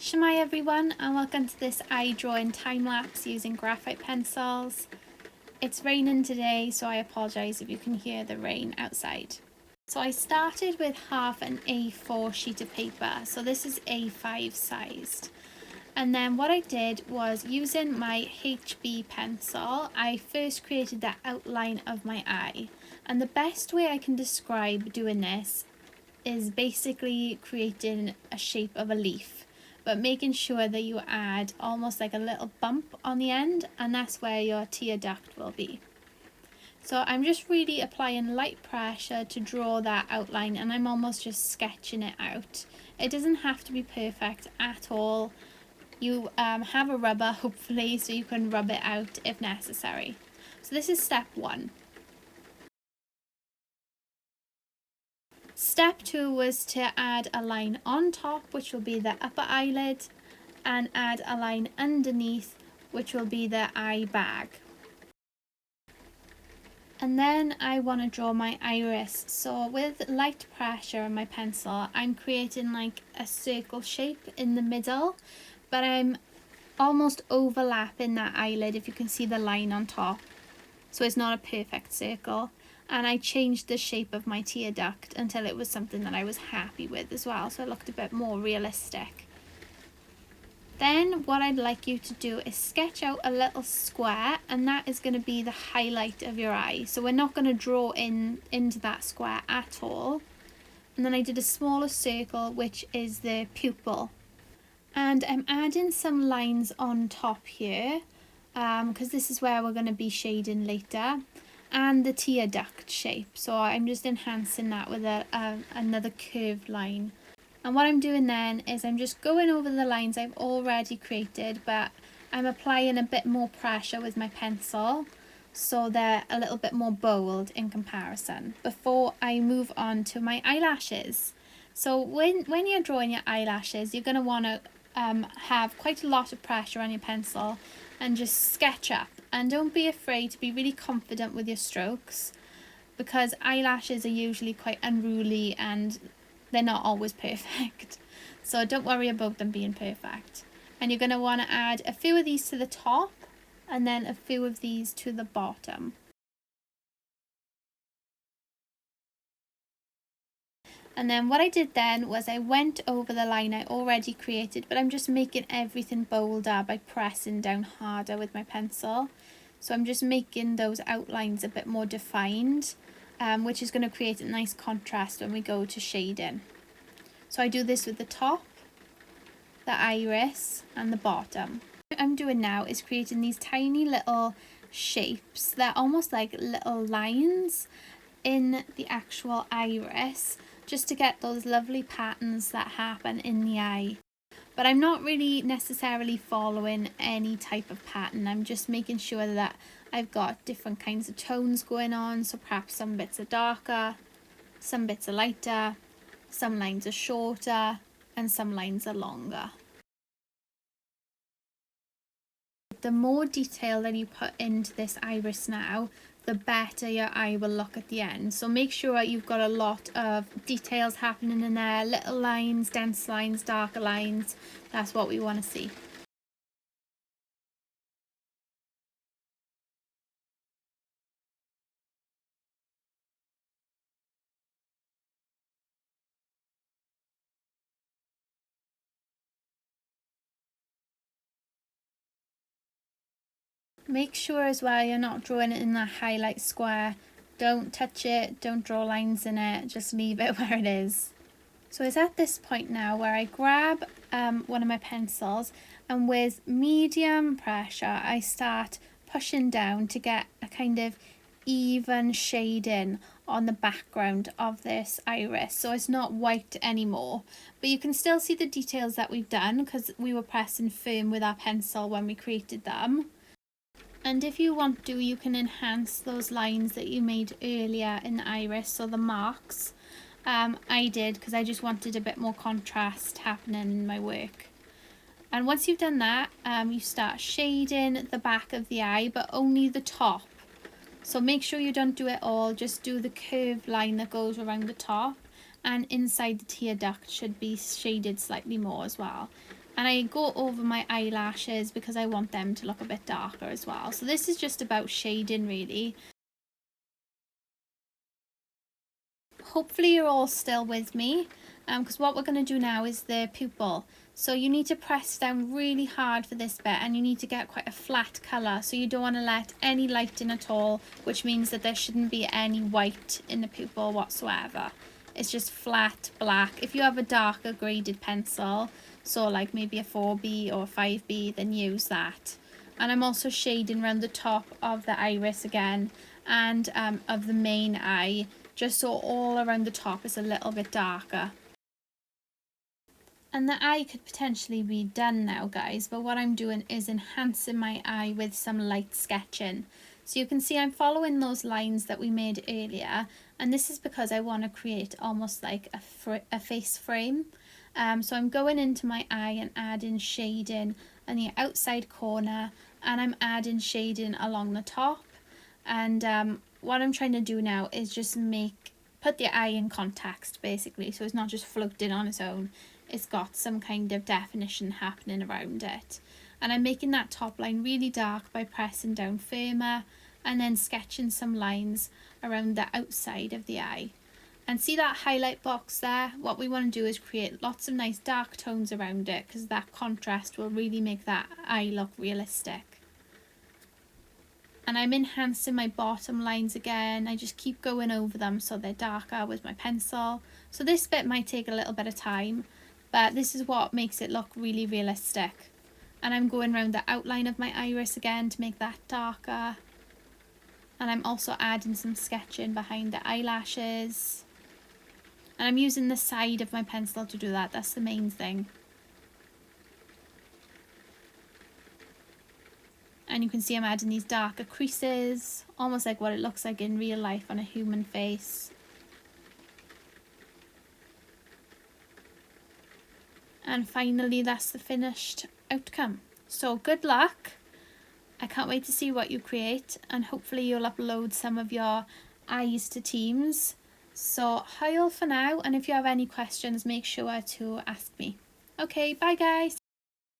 Shemai everyone, and welcome to this eye drawing time lapse using graphite pencils. It's raining today, so I apologise if you can hear the rain outside. So I started with half an A4 sheet of paper, so this is A5 sized. And then what I did was, using my HB pencil, I first created the outline of my eye. And the best way I can describe doing this is basically creating a shape of a leaf, but making sure that you add almost like a little bump on the end, and that's where your tear duct will be. So I'm just really applying light pressure to draw that outline, and I'm almost just sketching it out. It doesn't have to be perfect at all. You have a rubber hopefully, so you can rub it out if necessary. So this is step 1. Step 2 was to add a line on top, which will be the upper eyelid, and add a line underneath, which will be the eye bag. And then I want to draw my iris. So with light pressure on my pencil, I'm creating like a circle shape in the middle, but I'm almost overlapping that eyelid, if you can see the line on top. So it's not a perfect circle. And I changed the shape of my tear duct until it was something that I was happy with as well, so it looked a bit more realistic. Then what I'd like you to do is sketch out a little square, and that is going to be the highlight of your eye. So we're not going to draw into that square at all. And then I did a smaller circle, which is the pupil. And I'm adding some lines on top here, because this is where we're going to be shading later. And the tear duct shape, so I'm just enhancing that with another curved line. And what I'm doing then is I'm just going over the lines I've already created, but I'm applying a bit more pressure with my pencil, so they're a little bit more bold in comparison, before I move on to my eyelashes. So when you're drawing your eyelashes, you're going to want to have quite a lot of pressure on your pencil and just sketch up. And don't be afraid to be really confident with your strokes, because eyelashes are usually quite unruly and they're not always perfect. So don't worry about them being perfect. And you're going to want to add a few of these to the top and then a few of these to the bottom. And then what I did then was I went over the line I already created, but I'm just making everything bolder by pressing down harder with my pencil. So I'm just making those outlines a bit more defined, which is going to create a nice contrast when we go to shading. So I do this with the top, the iris, and the bottom. What I'm doing now is creating these tiny little shapes. They're almost like little lines in the actual iris, just to get those lovely patterns that happen in the eye. But I'm not really necessarily following any type of pattern. I'm just making sure that I've got different kinds of tones going on. So perhaps some bits are darker, some bits are lighter, some lines are shorter, and some lines are longer. The more detail that you put into this iris now, the better your eye will look at the end. So make sure you've got a lot of details happening in there, little lines, dense lines, darker lines. That's what we want to see. Make sure as well you're not drawing it in that highlight square. Don't touch it, don't draw lines in it, just leave it where it is. So it's at this point now where I grab one of my pencils, and with medium pressure I start pushing down to get a kind of even shading on the background of this iris, so it's not white anymore, but you can still see the details that we've done because we were pressing firm with our pencil when we created them. And if you want to, you can enhance those lines that you made earlier in the iris, so the marks. I did because I just wanted a bit more contrast happening in my work. And once you've done that, you start shading the back of the eye, but only the top. So make sure you don't do it all, just do the curved line that goes around the top, and inside the tear duct should be shaded slightly more as well. And I go over my eyelashes because I want them to look a bit darker as well. So this is just about shading really. Hopefully you're all still with me, because what we're going to do now is the pupil. So you need to press down really hard for this bit, and you need to get quite a flat colour, so you don't want to let any light in at all, which means that there shouldn't be any white in the pupil whatsoever. It's just flat black. If you have a darker graded pencil, so like maybe a 4B or a 5B, then use that. And I'm also shading around the top of the iris again, and of the main eye, just so all around the top is a little bit darker. And the eye could potentially be done now, guys, but what I'm doing is enhancing my eye with some light sketching. So you can see I'm following those lines that we made earlier, and this is because I want to create almost like a face frame. So I'm going into my eye and adding shading on the outside corner, and I'm adding shading along the top. And what I'm trying to do now is just put the eye in context, basically, so it's not just floating on its own. It's got some kind of definition happening around it. And I'm making that top line really dark by pressing down firmer and then sketching some lines around the outside of the eye. And see that highlight box there? What we want to do is create lots of nice dark tones around it, because that contrast will really make that eye look realistic. And I'm enhancing my bottom lines again. I just keep going over them so they're darker with my pencil. So this bit might take a little bit of time, but this is what makes it look really realistic. And I'm going around the outline of my iris again to make that darker. And I'm also adding some sketching behind the eyelashes. And I'm using the side of my pencil to do that. That's the main thing. And you can see I'm adding these darker creases, almost like what it looks like in real life on a human face. And finally, that's the finished outcome. So good luck. I can't wait to see what you create, and hopefully you'll upload some of your eyes to Teams. So hi all for now, and if you have any questions, make sure to ask me. Okay, bye guys.